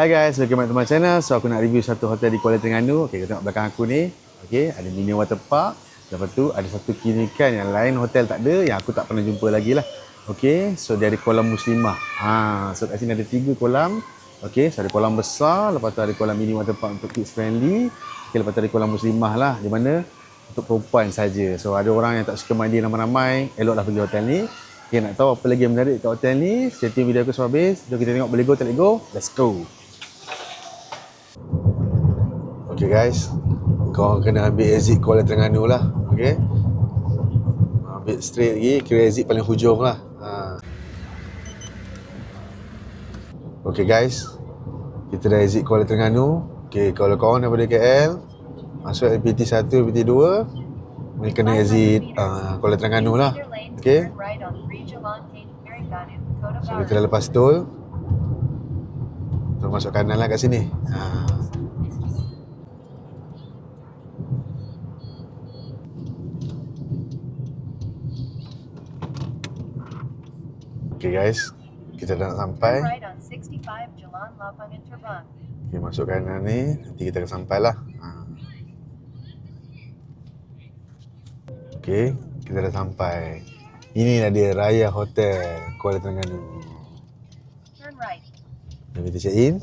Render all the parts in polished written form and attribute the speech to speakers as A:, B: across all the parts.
A: Hi guys, welcome back to my channel. So aku nak review satu hotel di Kuala Terengganu. Okay, kau tengok belakang aku ni. Okay, ada mini water park. Lepas tu ada satu keunikan yang lain hotel tak ada, yang aku tak pernah jumpa lagi lah. Okay, so dia ada kolam muslimah. So kat sini ada 3 kolam. Okay, so ada kolam besar, lepas tu ada kolam mini water park untuk kids friendly. Okay, lepas tu ada kolam muslimah lah, di mana untuk perempuan saja. So ada orang yang tak suka mandi ramai-ramai, eloklah pergi hotel ni. Okay, nak tahu apa lagi yang menarik kat hotel ni? Stay tune video aku sampai habis. Jom kita tengok, boleh go tak boleh go? Let's go. Okay guys, kau kena ambil exit Kuala Terengganu lah. Okay, ambil straight lagi, kira exit paling hujung lah. Okay guys, kita dah exit Kuala Terengganu. Okay, kalau korang daripada KL masuk LPT 1, LPT 2, mereka kena exit Kuala Terengganu lah. Okay, so kita dah lepas tol, so masuk kanan lah kat sini. Okay guys, kita dah nak sampai. Okay, masuk kanan ni, nanti kita akan sampai lah. Okay, kita dah sampai. Inilah dia Raya Hotel Kuala Terengganu. Jom kita check in.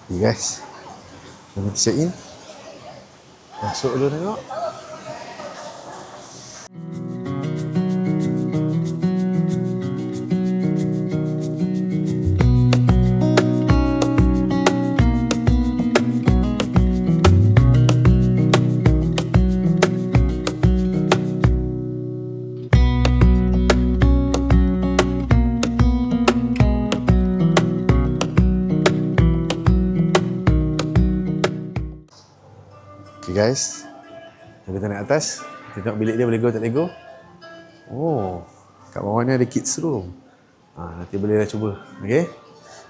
A: Okay guys, jom kita check in. Masuk dulu tengok. Okay guys, kita naik atas. Kita tengok bilik dia boleh go tak boleh go. Oh, kat bawah ni ada kids room. Nanti boleh dah cuba. Okay,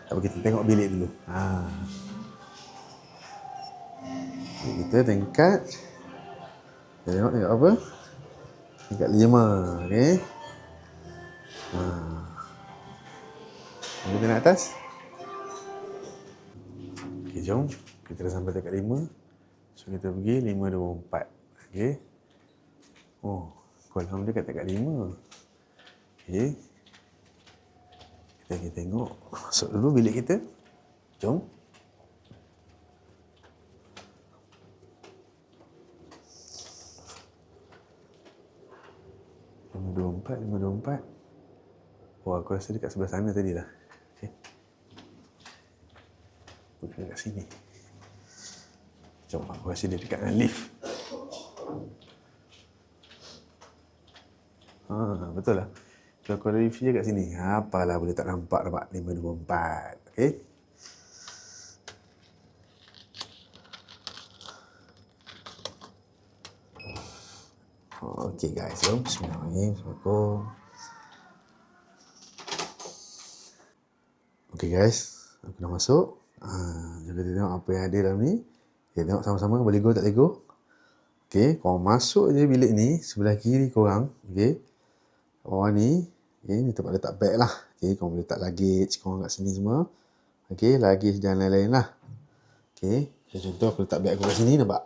A: tapi kita tengok bilik dulu. Kita tingkat, kita tengok apa, tingkat 5. Okay, kita naik atas. Okay, jom. Kita dah sampai dekat 5. So kita pergi 5, 2, 4. Okay. Oh, kolam dia kat 5. Okay, kita pergi tengok. Masuk dulu bilik kita. Jom. Lima dua empat. Oh, aku rasa dekat sebelah sana tadi lah. Okay, bukan kat sini. Jom, aku rasa dia dekat dengan lift. Betul lah. Kalau aku ada lift je kat sini. Apalah boleh tak nampak 5, 2, 4. Okay. Okay guys, jom. Bismillahirrahmanirrahim. Okay guys, aku dah masuk. Jom kita tengok apa yang ada dalam ni. Okay, tengok sama-sama boleh go tak boleh go. Okay, korang masuk je bilik ni, sebelah kiri korang. Okay, bawah ni, okay, ni tempat letak beg lah. Okay, korang boleh letak luggage korang kat sini semua. Okay, luggage dan lain-lain lah. Okay, contoh aku letak beg aku kat sini, nampak?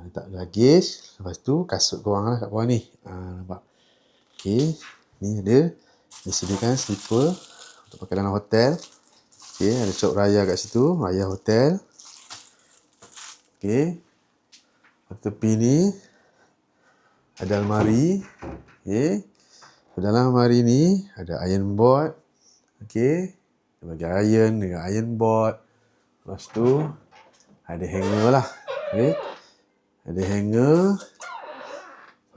A: Letak luggage. Lepas tu kasut korang lah kat bawah ni. Nampak? Okay, ni ada disediakan slipper untuk pakai dalam hotel. Okay, ada cok raya kat situ, Raya Hotel. Okay, tepi ni ada almari. Okay, dalam almari ni ada iron board. Okay, dia bagi iron dengan iron board. Lepas tu ada hanger lah. Okay, ada hanger.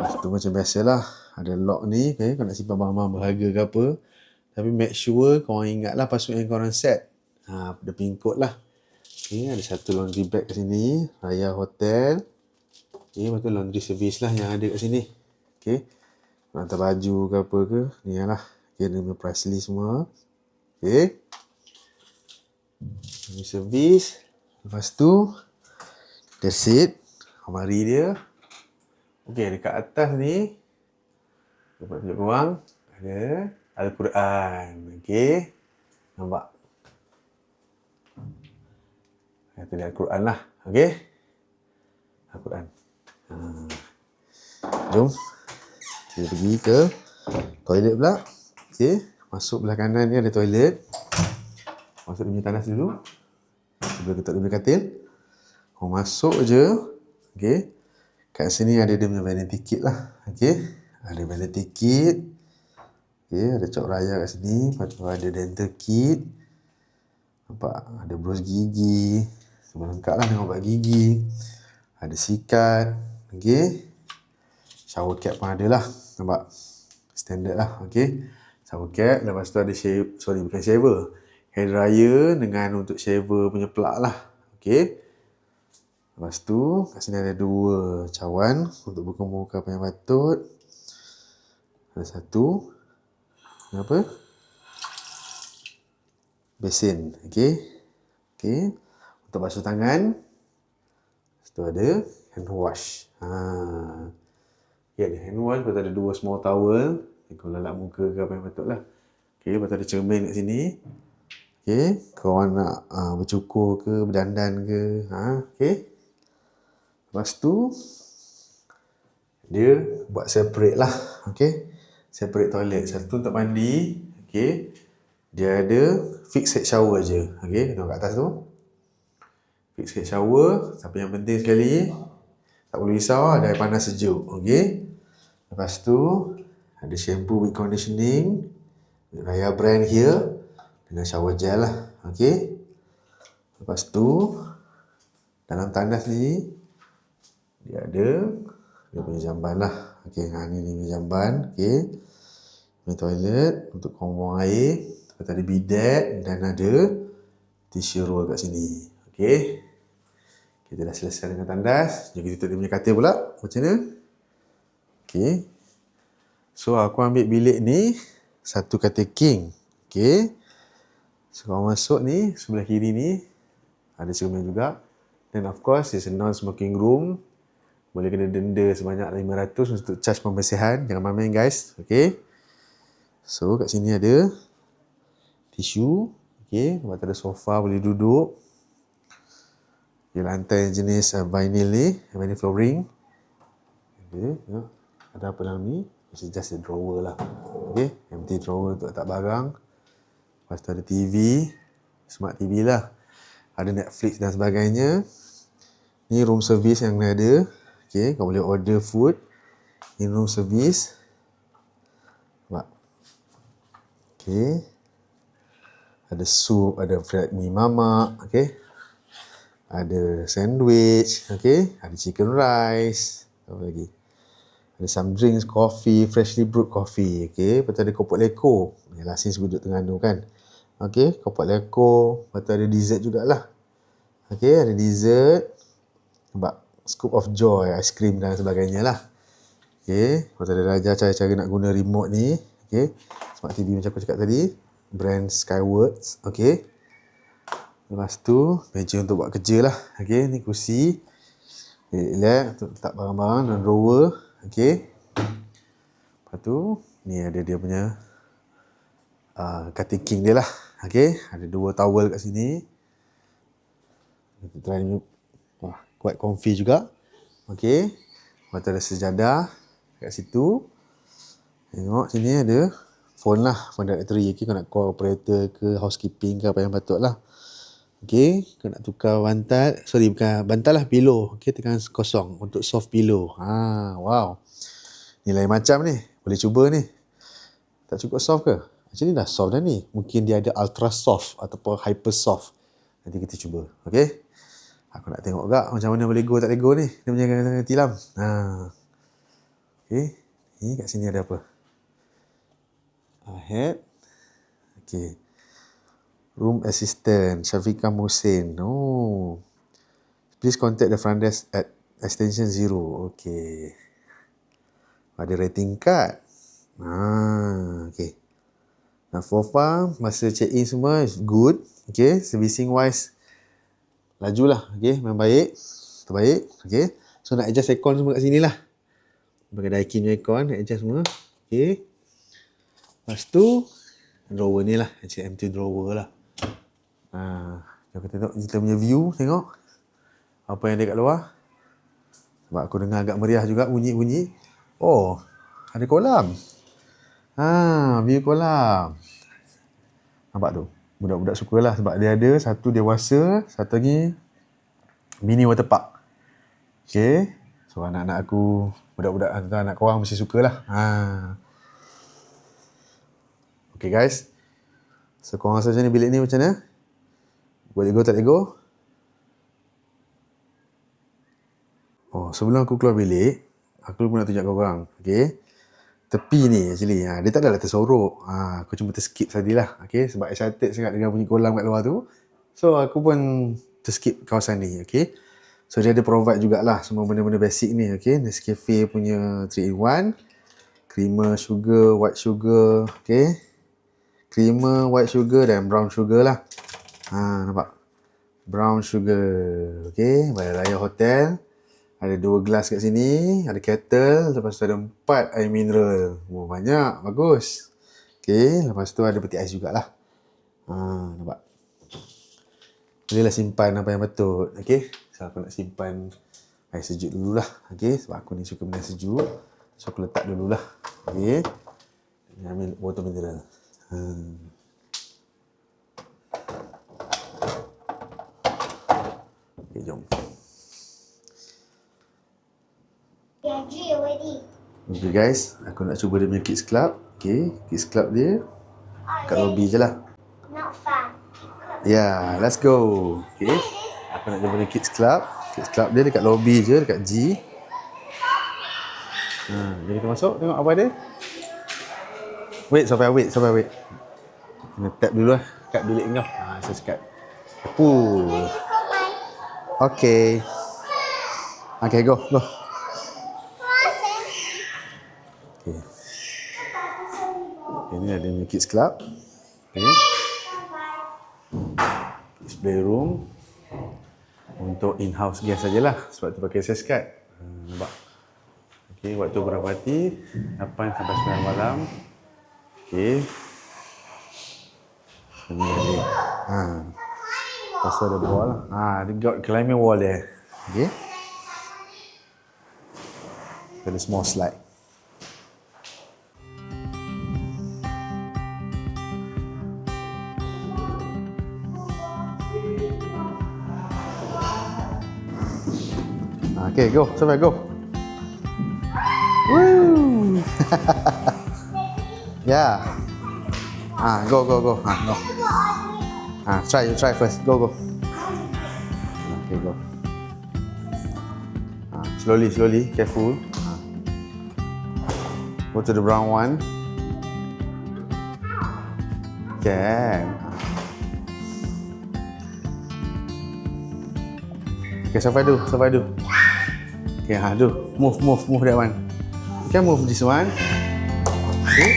A: Lepas tu macam biasalah, ada lock ni. Okay, kau nak simpan barang-barang berharga ke apa, tapi make sure korang ingat lah password yang korang set. Ada pin code lah. Okay, ada satu laundry bag kat sini, Raya Hotel. Okay, lepas tu laundry service lah yang ada kat sini. Okay, nak hantar baju ke apa ke, ni lah. Okay, dia punya price list semua. Okay, laundry service. Lepas tu that's it, almari dia. Okay, dekat atas ni dapat tunjuk korang ada Al-Quran. Okay, Nampak? Kata dia Al-Quran lah. Okey? Al-Quran. Jom. Kita pergi ke toilet pula. Okey. Masuk belah kanan ni ada toilet. Masuk dia punya tandas dulu. Sebelum kita dia punya katil. Kau masuk je. Okey. Kat sini ada dia punya vanity kit lah. Okey. Ada vanity kit. Okey. Ada cok raya kat sini. Lepas tu ada dental kit. Nampak? Ada brush gigi. Semua lengkap lah dengan ubat gigi. Ada sikat. Okey. Shower cap pun ada lah. Nampak? Standard lah. Okey. Shower cap. Lepas tu ada bukan shaver. Hair dryer dengan untuk shaver punya plug lah. Okey. Lepas tu, kat sini ada 2 cawan untuk berkumur ke apa yang patut. Ada 1. Apa? Besin. Okey. Okey. Untuk basuh tangan. Lepas tu ada hand wash. Okay, ada hand wash. Lepas tu ada 2 small towel. Kau lalap muka ke apa yang patut lah. Okey. Lepas tu ada cermin kat sini. Okey. Kau nak bercukur ke, berdandan ke. Okey. Lepas tu, dia buat separate lah. Okay. Separate toilet. Satu untuk mandi. Okay. Dia ada fixed head shower je. Okay. Tengok kat atas tu. Fixed head shower. Tapi yang penting sekali, tak perlu risau, ada air panas sejuk. Okay. Lepas tu, ada shampoo with conditioning. Raya brand here. Dengan shower gel lah. Okay. Lepas tu, dalam tandas ni, dia ada dia punya jamban lah. Okey, ni punya jamban. Okey. Punya toilet untuk kau buang air. Lepas tu ada bidet dan ada tissue roll kat sini. Okey. Kita dah selesai dengan tandas. Jom kita tutup dia punya katil pula. Macam mana? Okey. So, aku ambil bilik ni satu katil king. Okey. So, kau masuk ni, sebelah kiri ni ada cermin juga. Dan of course, it's a non-smoking room. Boleh kena denda sebanyak 500 untuk charge pembersihan. Jangan main-main guys. Okay. So kat sini ada tisu. Okay. Lepas tu ada sofa boleh duduk. Okay, lantai jenis vinyl ni. Vinyl flooring. Okay. Ada apa dalam ni? It's just a drawer lah. Okay. Empty drawer untuk letak barang. Lepas tu ada TV. Smart TV lah. Ada Netflix dan sebagainya. Ni room service yang ada. Okay, kau boleh order food in room service. Nampak? Okay. Ada sup, ada fried mi mamak. Okay. Ada sandwich. Okay. Ada chicken rice. Apa lagi? Ada some drinks, coffee, freshly brewed coffee. Okay. Lepas tu ada kopok leko. Yalah, since duduk Terengganu kan. Okay. Kopok leko. Lepas tu ada dessert jugalah. Okay. Ada dessert. Nampak? Scoop of joy, aiskrim dan sebagainya lah. Okay. Lepas tu ada ajar cara-cara nak guna remote ni. Okay. Smart TV macam aku cakap tadi. Brand Skywords. Okay. Lepas tu, meja untuk buat kerja lah. Okay. Ni kursi. Relax untuk letak barang-barang dan drawer. Okay. Lepas tu, ni ada dia punya katil king dia lah. Okay. Ada 2 towel kat sini. Kita try ni. Quite comfy juga. Okay. Lepas tu ada sejadah kat situ. Tengok sini ada phone lah. Phone directory. Okay. Kau nak call operator ke housekeeping ke apa yang patut lah. Okay. Kau nak tukar bantal. Sorry, bukan bantal lah. Pillow. Okay. Tekan kosong untuk soft pillow. Wow. Ni lain macam ni. Boleh cuba ni. Tak cukup soft ke? Actually dah soft dah ni. Mungkin dia ada ultra soft ataupun hyper soft. Nanti kita cuba. Okay. Aku nak tengok juga macam mana boleh go tak boleh go ni. Dia punya tilam. Okay. Ni kat sini ada apa? Head. Okay. Room assistant. Syafiqah Muhsin. Oh. Please contact the front desk at extension 0. Okay. Ada rating card. Okay. Nah, so far, masa check-in semua is good. Okay. Servicing wise, lajulah. Okay. Memang baik. Terbaik. Okay. So, nak adjust aircon semua kat sini lah. Pakai Daikin punya aircon. Nak adjust semua. Okay. Lepas tu, drawer ni lah, HMT drawer lah. Jom kita tengok kita punya view, tengok apa yang ada kat luar. Sebab aku dengar agak meriah juga bunyi-bunyi. Oh, ada kolam. View kolam. Nampak tu? Budak-budak sukalah sebab dia ada satu dewasa, satu lagi mini water park. Okay. So anak-anak aku, budak-budak atau anak korang mesti sukalah. Okay guys. So korang rasa macam ni bilik ni macam mana? Boleh go tak boleh go? Oh, sebelum aku keluar bilik, aku pun nak tunjuk korang. Okay. Tepi ni actually, dia tak adalah tersorok. Aku cuma terskip tadilah. Okay. Sebab excited sangat dengan bunyi kolam kat luar tu. So aku pun terskip kawasan ni. Okay. So dia ada provide jugalah semua benda-benda basic ni. Okay. Nescafe punya 3-in-1. Creamer, sugar, white sugar. Okay. Creamer, white sugar dan brown sugar lah. Nampak? Brown sugar. Okay. Balai Raya Hotel. Ada 2 gelas kat sini. Ada kettle. Lepas tu ada 4 air mineral. Banyak. Bagus. Okay. Lepas tu ada peti ais jugalah. Nampak? Bolehlah simpan apa yang betul. Okay. So aku nak simpan air sejuk dululah. Okay. Sebab aku ni suka benda sejuk. So aku letak dululah. Okay. Ambil water mineral. Okay, jom. Okay guys, aku nak cuba dia punya Kids Club. Okay, Kids Club dia kat lobby je lah. Let's go. Okay, aku nak cuba dia Kids Club. Kids Club dia dekat lobby je, dekat G. Jom kita masuk, tengok apa ada. Wait. Kena tap dulu lah kat bilik kau. Saya sekat. Pool. Okay. Okay, go. Ini ada Kids Club. Okay. Kids Playroom. Untuk in-house guest sajalah. Sebab tu pakai access card. Nampak? Okay, waktu berapati 8 sampai 9 malam. Okay. Ini ada. Lepas tu ada wall. Dia got climbing wall there. Okay. Ada small slide. Okay, go. Sampai go. Woo! Yeah. Go. Go. You try first. Go. Okay, go. Slowly. Careful. Go to the brown one. Can. Okay, sampai do. Okay, do. Move that one. You can move this one. See?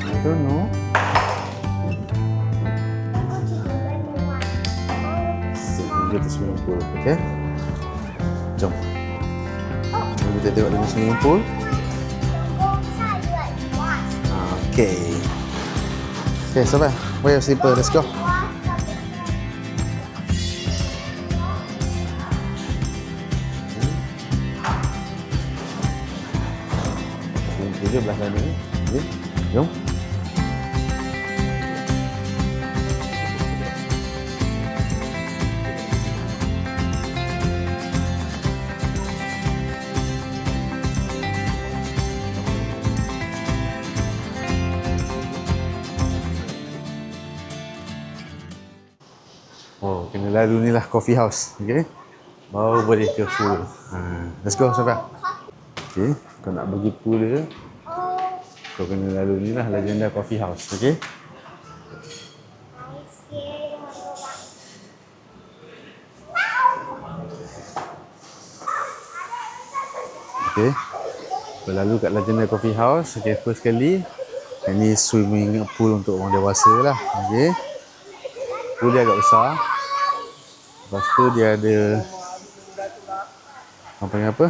A: I don't know. Go to swimming pool, okay? Jom. Kita tengok dalam swimming pool. Okay. Okay, sampai. Wear your slipper. Let's go. Dia belah sana ni. Okay. Jom. Oh, kena lalu ni lah coffee house. Okay. Baru boleh ke pool. Let's go, Sofia. Okay. Kau nak pergi pool dia, kau kena lalu ni lah Legenda Coffee House. Okay. Okay. Kau lalu kat Legenda Coffee House. Okay, first kali. Ini swimming pool untuk orang dewasa lah. Okay. Pool dia agak besar. Lepas tu dia ada Apa panggil apa?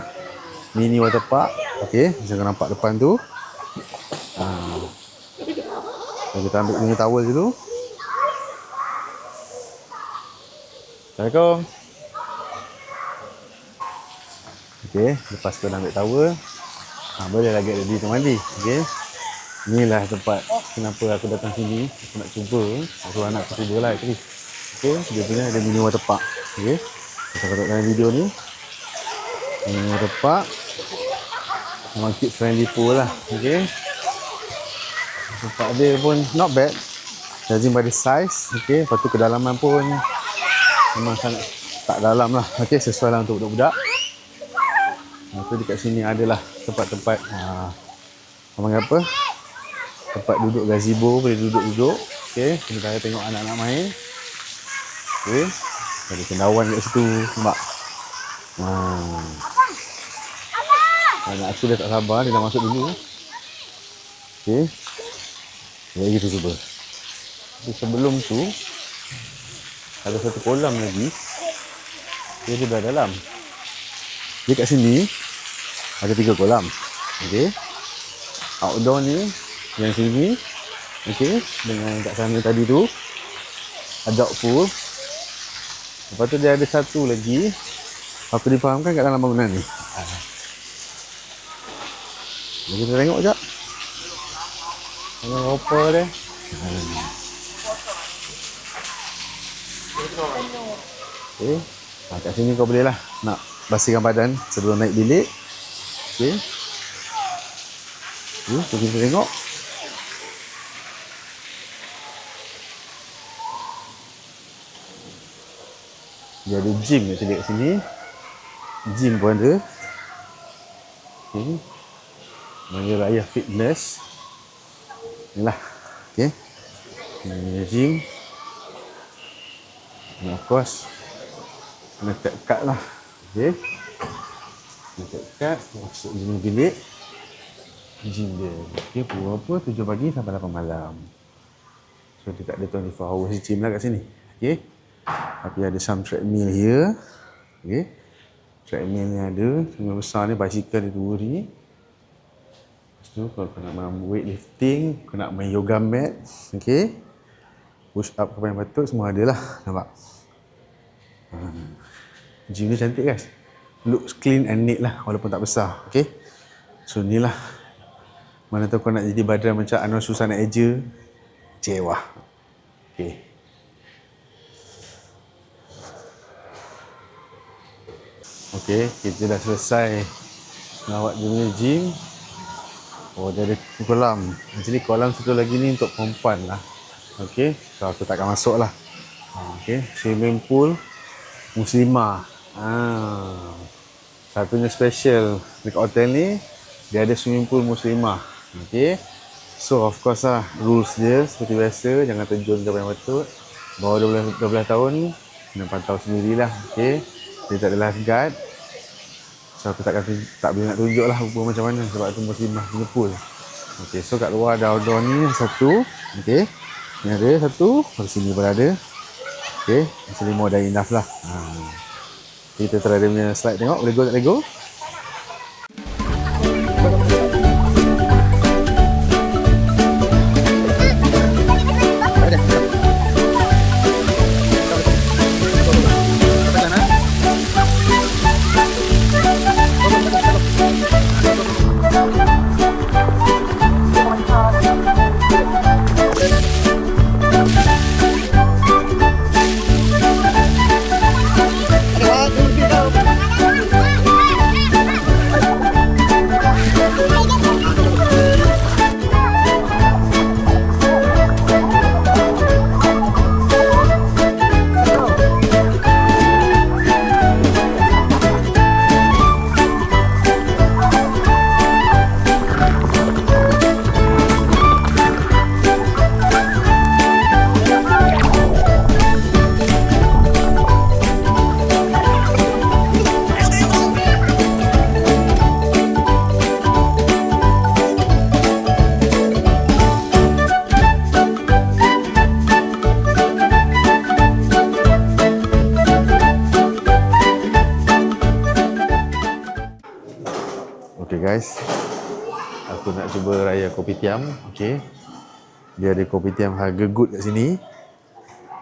A: Mini water park. Okey, macam kau nampak depan tu. Kita ambil punya towel dulu. Assalamualaikum. Okey, lepas kau dah ambil towel, boleh lagi ada di tempat mandi. Okey. Inilah tempat kenapa aku datang sini. Aku nak cuba. Aku anak aku cuba lah actually. Okey, dia punya ada mini water park. Okey. Kita tengok dalam video ni. Mini water park. Memang kids friendly pool lah. Okey. Tempat dia pun not bad. Judging by the size. Okey, lepas tu kedalaman pun memang sangat tak dalam lah. Okey, sesuai lah untuk budak-budak. Lepas tu dekat sini adalah tempat-tempat panggil apa? Tempat duduk gazebo, boleh duduk-duduk. Okey, kita tengok anak-anak main. Okey. Ada cendawan kat situ, nampak? Anak aku dah tak sabar, dia dah masuk dulu. Okey. Jadi kita cuba. Tapi sebelum tu ada satu kolam lagi. Dia di belah dalam. Jadi kat sini ada 3 kolam. Okey. Outdoor ni yang sini. Okey, dengan kat sana tadi tu adult pool. Lepas tu dia ada satu lagi. Aku difahamkan kat dalam bangunan ni. Jadi kita tengok sekejap. Tengok apa dia. Okey. Kat sini kau boleh lah nak bersihkan badan sebelum naik bilik. Okey. Kita tengok. Dia ada gym actually kat sini. Gym pun ada. Okey. Manja Raya Fitness. Inilah. Okey. Ini gym. And of course kena kad lah. Okey. Kena kad masuk gym bilik. Gym dia. Okey, pukul apa? 7 pagi sampai 8 malam. So dia tak ada 24 hours gym lah kat sini. Okey. Tapi ada some treadmill here. Okey. Treadmill ni ada. Treadmill besar ni, bicycle dia 2 ni. Lepas tu kalau kau nak main weightlifting, kau nak main yoga mat. Okey. Push up apa yang patut semua ada lah. Nampak? Gym ni cantik guys. Looks clean and neat lah walaupun tak besar. Okey. So ni lah. Mana tahu kau nak jadi badan macam Arnold Schwarzenegger. Cewa. Okey. Okey, kita dah selesai melawat dia punya gym. Oh, dia ada kolam. Actually kolam satu lagi ni untuk perempuan lah. Okey, so aku takkan masuk lah. Okey, swimming pool muslimah. Satunya special dekat hotel ni, dia ada swimming pool muslimah. Okey. So of course lah, rules dia seperti biasa, jangan terjun ke yang patut. Bawah 12 tahun kena pantau sendirilah. Okey. Dia tak ada lifeguard. So aku tak boleh nak tunjuk lah rupa macam mana sebab tu muslimah punya pool. Okey, so kat luar ada outdoor ni satu. Okey. Ni ada satu, di sini pun ada. Okey, actually more than enough lah. Kita try dia punya slide tengok, boleh go tak boleh go? cuba raya kopitiam. Okey. Dia ada kopitiam harga good kat sini.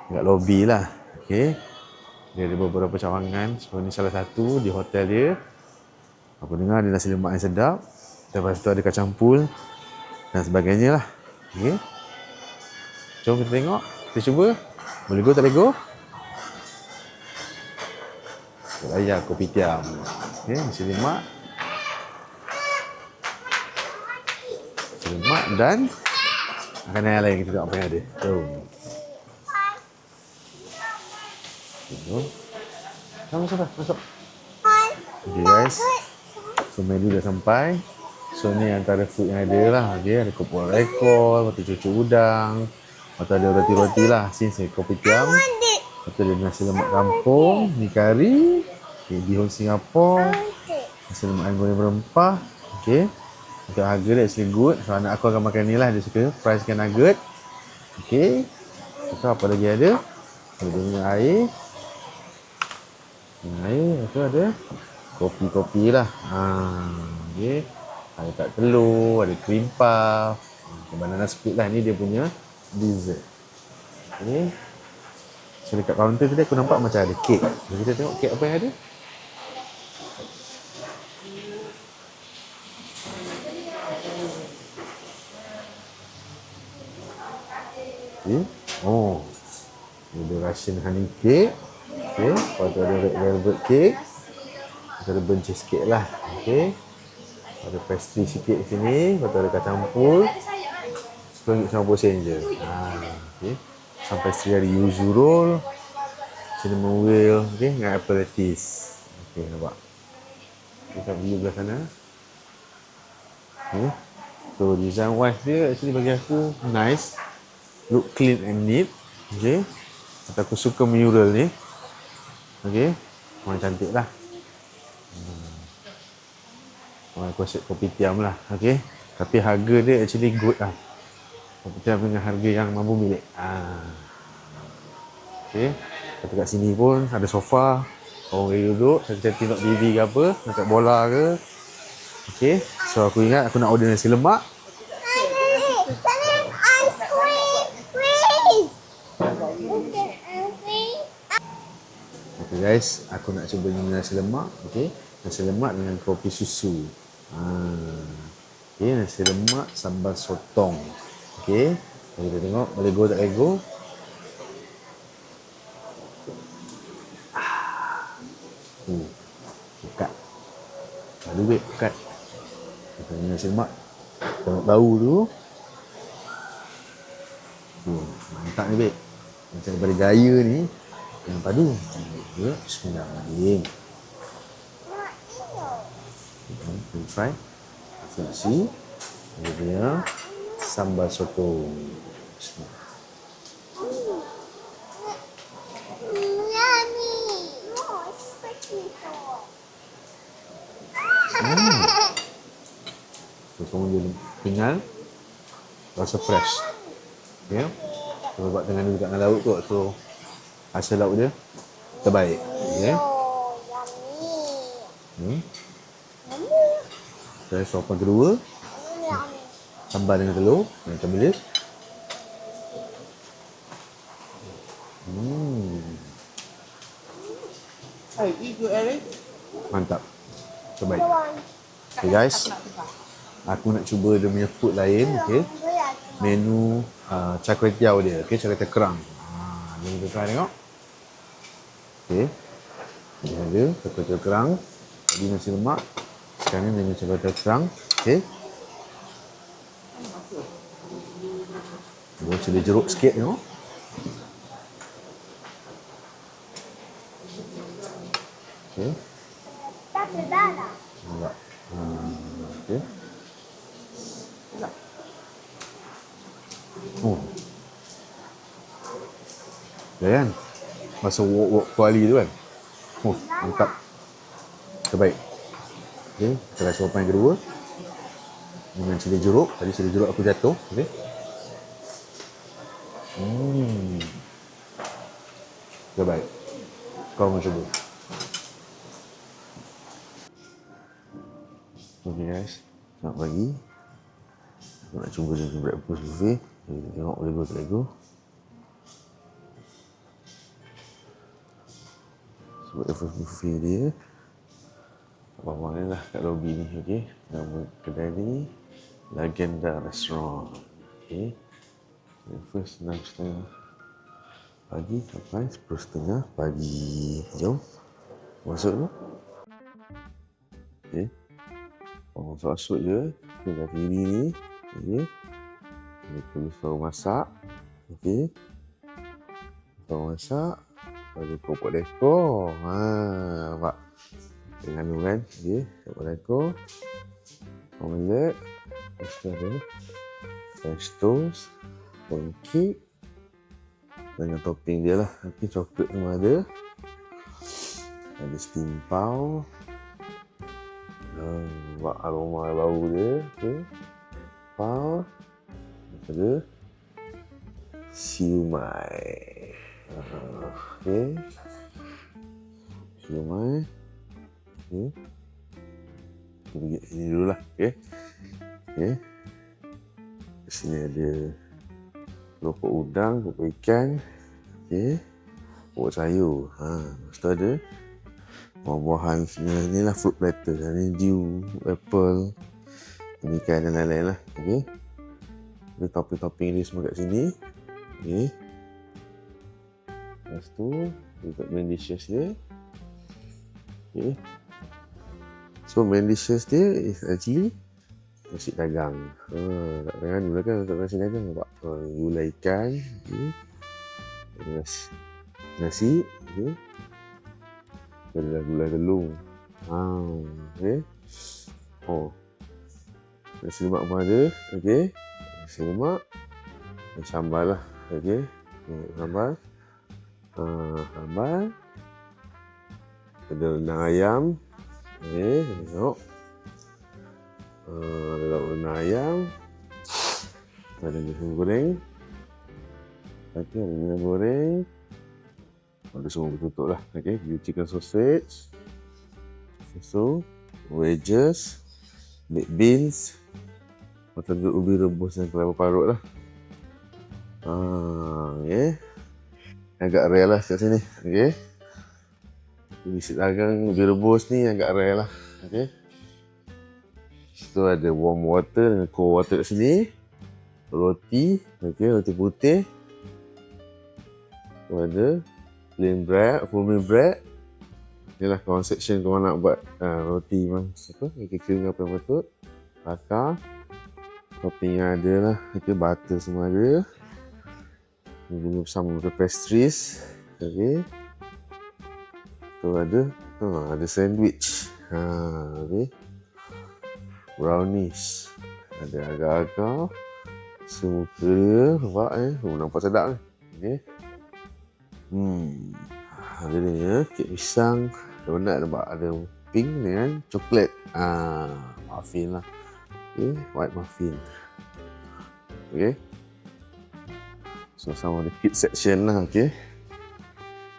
A: Dekat lobby lah. Okey. Dia ada beberapa cawangan. So ni salah satu di hotel dia. Aku dengar ada nasi lemak yang sedap. Lepas tu ada kacang pul dan sebagainya lah. Okey. Jom kita tengok. Kita cuba. Boleh go tak boleh go? Raya kopitiam. Okey, nasi lemak. Nasi lemak dan makanan yang lain. Kita tengok apa yang ada. Jom. Jom. Masuk. Okay guys. So menu dah sampai. So ni antara food yang ada lah. Okay, ada kopor rekol, lepas tu cucuk udang. Lepas tu ada roti-roti lah. Sini kopitiam. Lepas tu ada nasi lemak kampung, ni kari. Okay, bihun Singapura. Nasi lemak ayam goreng berempah. Okay. Untuk harga dia actually good. So anak aku akan makan ni lah. Dia suka fries dengan nugget. Okay. Lepas tu apa lagi ada? Ada minum air. Lepas tu ada kopi-kopi lah. Okay. Ada tak telur, ada cream puff. Banana split lah. Ni dia punya dessert. Okay. So dekat kaunter tadi aku nampak macam ada kek. Jadi kita tengok kek apa yang ada. Okay. Oh. Ada Russian honey cake. Okay. Lepas tu ada red velvet cake. Lepas tu ada burnt cheesecake lah. Okay. Ada pastry sikit di sini. Lepas tu ada kacang pul. RM10.90 je. Okay. Sampai pastry ada yuzu roll. Cinnamon wheel. Okay. Dengan apple lettuce. Okay, nampak. Kita view belah sana. Okay. So design wise dia actually bagi aku nice. Look clean and neat. Okay. Aku suka mural ni. Okay. Memang cantik lah. Konsep kopitiam lah. Okay. Tapi harga dia actually good lah. Kopitiam dengan harga yang mampu milik. Okay. Lepas kat sini pun ada sofa. Orang boleh duduk. Saya tengok TV ke apa. Dekat bola ke. Okay. So aku ingat aku nak order nasi lemak. Okay guys, aku nak cuba ni nasi lemak. Okay. Nasi lemak dengan kopi susu. Okay, nasi lemak sambal sotong. Okay. Kita tengok boleh go tak boleh go. Pekat. Lalu weh, pekat. Kita ni nasi lemak. Tengok bau tu. Mantap ni babe. Macam daripada gaya ni yang padu. Ya, bismillahirrahmanirrahim. Kita try. Kita see. Ini dia sambal soto. Bismillah. So, kemudian tinggal rasa fresh. Ya. So, buat dengan dulu kat laut tu. So, hasil laut dia terbaik. Ya. Okay, sopan kedua. Sambal dengan telur. Kita boleh. Mantap. Terbaik. Okay guys. Aku nak cuba dia punya food lain. Okay. Menu char kway teow dia. Okay, char kway teow kerang. Jom kita try tengok. Okay. Ini ada char kway teow kerang. Tadi nasi lemak. Sekarang ni dengan char kway teow kerang. Okay. Boleh cili jeruk sikit tengok. Okay. Nampak. Okay. Oh. Ya kan? Masa wok kuali tu kan? Oh, mantap. Terbaik. Okay, kita rasa sopan yang kedua. Dengan cili jeruk. Tadi cili jeruk aku jatuh. Okay. Terbaik. Kau mau cuba. Okay guys. Selamat pagi. Nak cuba dengan breakfast buffet. Kita tengok boleh go tak go. So, breakfast buffet dia bawah ni lah kat lobby ni. Okay. Nama kedai ni Legenda Restaurant. Okay. Breakfast 6:30 pagi sampai 10:30 pagi. Jom masuk dulu. Okay. Masuk je. Sebelah kiri ni. Okay. Ini perlu suruh masak. Okay. Suruh masak. Lalu kopok dekor. Nampak? Dengan tu kan. Okay. Kopok dekor. Omelette. Lepas tu ada French toast. Pancake. Dengan topping dia lah. Okay. Coklat semua ada. Ada steam pau. Nampak aroma bau dia. Okay. Pau. Ada siumai. Okay. Siumai. Okay. Kita pergi sini dulu lah. Okay. Okay. Di sini ada keropok udang, keropok ikan. Okay. Keropok sayur. Lepas tu ada buah-buahan ni lah, fruit platter. Ni dew, apple, ikan dan lain-lain lah. Okay. Ada topping-topping dia semua kat sini. Okay. Lepas tu kita main dishes dia. Okay. So main dishes dia is actually nasi dagang. Tak dagang dulu kan untuk nasi dagang nampak. Gulai ikan. Okay. Nasi. Okay. Ada gulai telur. Okay. Nasi lemak pun ada. Okay. Nasi lemak. Dan sambal lah. Okay. Sambal. Sambal. Ada rendang ayam. Okay. Tengok. Ada rendang ayam. Ada pisang goreng. Okay. Ada minyak goreng. Ada semua bertutup lah. Okay. Chicken sausage. Susu. Wedges. Baked beans. Macam tu ubi rebus dan kelapa parut lah. Okay. Agak rare lah kat sini. Okay. Nasi dagang ubi rebus ni agak rare lah. Okay. Situ ada warm water dengan cold water kat sini. Roti. Okay. Roti putih. Tu ada plain bread, full meal bread. Inilah kawan section kau nak buat roti apa? Kira-kira apa yang patut. Bakar. Topping yang ada lah. Okay, butter semua ada. Ini bersama dengan pastries. Okay. Tu ada sandwich. Okay. Brownies. Ada agar-agar. Semuka dia. Nampak nampak sedap ni. Okay. Ada ni ya. Kek pisang. Donat nampak ada pink dengan coklat. Muffin lah. Okay. White muffin. Okay. So sama ada kids section lah. Okay.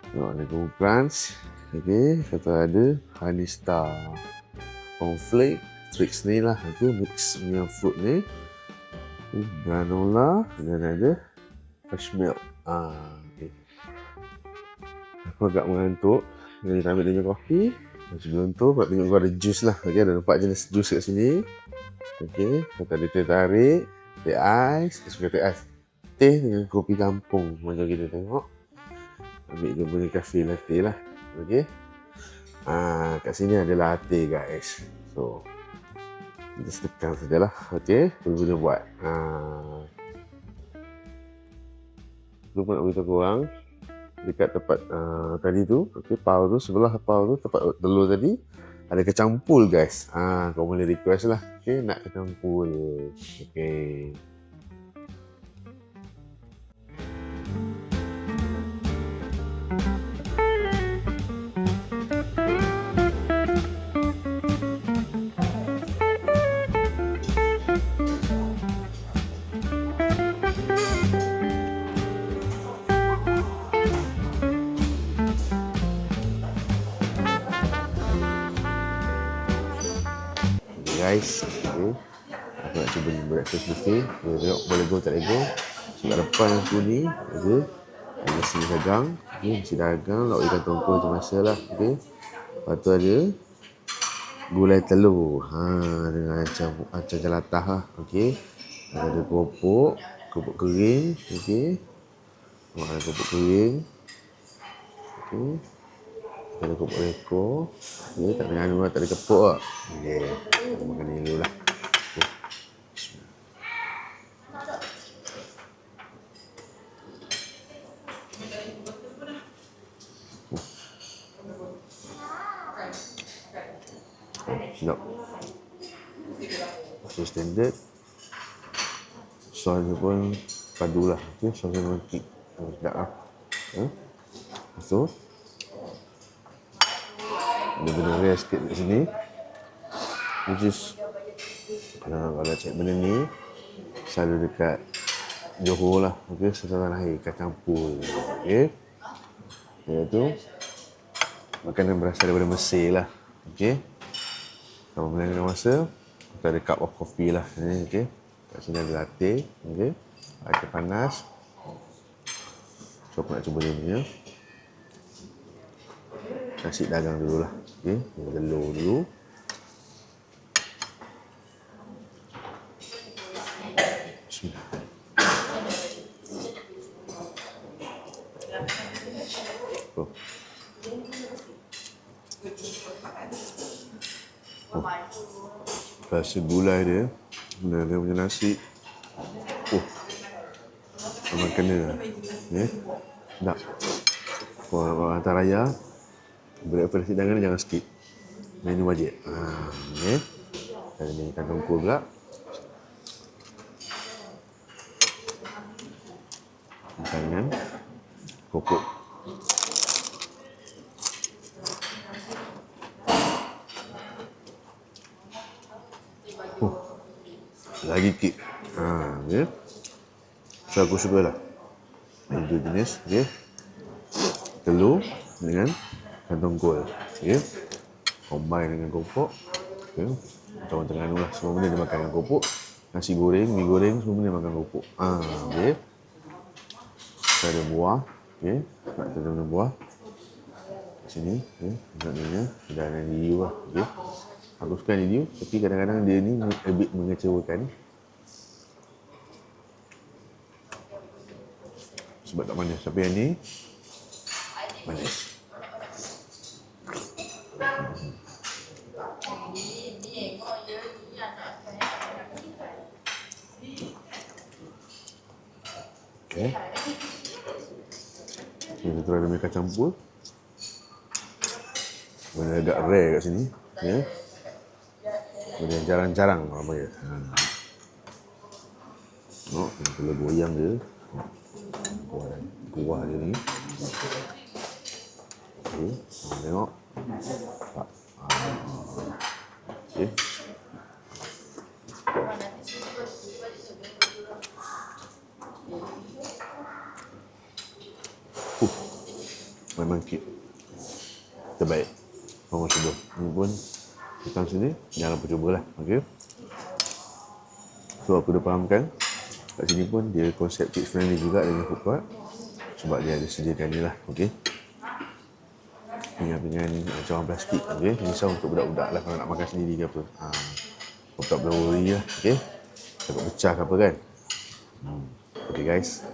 A: Tengok ada Go Crunch. Okay. Kata ada Honey Star Cornflake Tricks ni lah. Okay. Mix punya fruit ni. Granola. Dan ada fresh milk. Okay. Aku agak mengantuk. Jadi kita ambil dia punya kopi. Sebelum tu buat tengok gua ada jus lah. Okay. Ada 4 jenis jus kat sini. Okay. Kata ada teh tarik, teh ais. Teh ais. Teh dengan kopi kampung. Macam kita tengok. Ambil dia punya cafe latte lah. Okay. Kat sini ada latte guys. So kita tekan sajalah. Okay. Kita buat. Lupa nak beritahu korang. Dekat tempat tadi tu. Okay. Pau tu. Sebelah pau tu. Tempat telur tadi. Ada kacang pul guys. Kau boleh request lah. Okay. Nak kacang pul. Okay. Guys, okay. Aku nak cuba ni breakfast buffet. Boleh tengok boleh go tak boleh go. Sebab depan aku ni ada nasi dagang, nasi dagang lauk ikan tongkol macam biasa lah. Lepas tu ada gulai telur dengan macam jelatah lah. Ada keropok kering. Ada keropok kering. Ada keropok rekor. Tak ada anu lah, tak ada kepok lah. Makan ni dulu lah. Sedap. So standard. Sos dia pun padu lah. Sos dia memang kek. Sedap lah. Lepas tu ada benda rare sikit kat sini, which is kalau cek benda ni selalu dekat Johor lah. Sasaran air kacang pul. Iaitu makanan berasal daripada Mesir lah. Kalau menggunakan masa, kita ada cup of coffee lah. Kat sini ada latte. Air panas. So aku nak cuba dia punya nasi dagang dulu lah. Telur dulu. Bismillah. Rasa gulai dia, dia punya nasi. Memang kena. Sedap. Orang hantar raya, breakfast nasi dagang ni jangan skip. Menu wajib. Ada ni ikan tongkol pula. Makan dengan keropok. Lagi kek. So aku suka lah. Ini dua jenis. Telur dengan ikan tongkol. Combine dengan keropok. Macam tengah lah. Semua benda dia makan dengan keropok. Nasi goreng, mi goreng, semua benda dia makan keropok. Kita ada buah. Nak ada buah. Sini. Maknanya dah ada liu lah. Aku suka liu. Tapi kadang-kadang dia ni a bit mengecewakan. Sebab tak manis. Tapi yang ni manis. Kita try dia kacang pul. Benda agak rare kat sini. Benda yang jarang-jarang apa ya. Kita goyang dia. Kuah dia ni. Tengok. Memang kek terbaik. Korang cuba. Ni pun datang sini, jangan lupa cubalah. So aku dah fahamkan kat sini pun dia konsep kids friendly juga dengan food court. Sebab dia ada sediakan ni lah. Pinggan-pinggan cawan plastik. Misal untuk budak-budak lah kalau nak makan sendiri ke apa. Tak perlu worry lah. Takut pecah ke apa kan. Guys,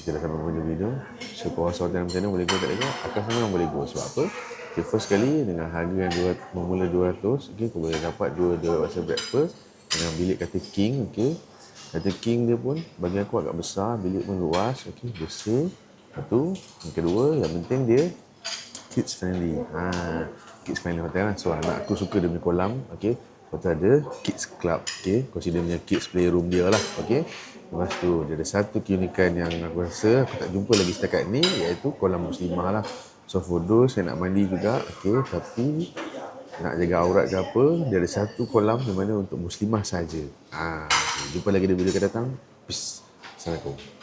A: kita dah sampai pada video. So korang soalan macam mana boleh go tak boleh. Akan sama orang boleh go. Sebab apa? First kali dengan harga yang bermula 200, kau boleh dapat 2 WhatsApp breakfast dengan bilik katil king. Katil king dia pun bagi aku agak besar, bilik pun luas, bersih. Satu, yang kedua, yang penting dia kids friendly. Kids friendly hotel lah. So anak aku suka dia punya kolam. Lepas tu ada kids club. Consider punya kids playroom dia lah. Lepas tu dia ada satu keunikan yang aku rasa aku tak jumpa lagi setakat ni, iaitu kolam muslimah lah. So for those yang nak mandi juga, tapi nak jaga aurat ke apa, dia ada satu kolam di mana untuk muslimah saja. Jumpa lagi di video akan datang. Peace. Assalamualaikum.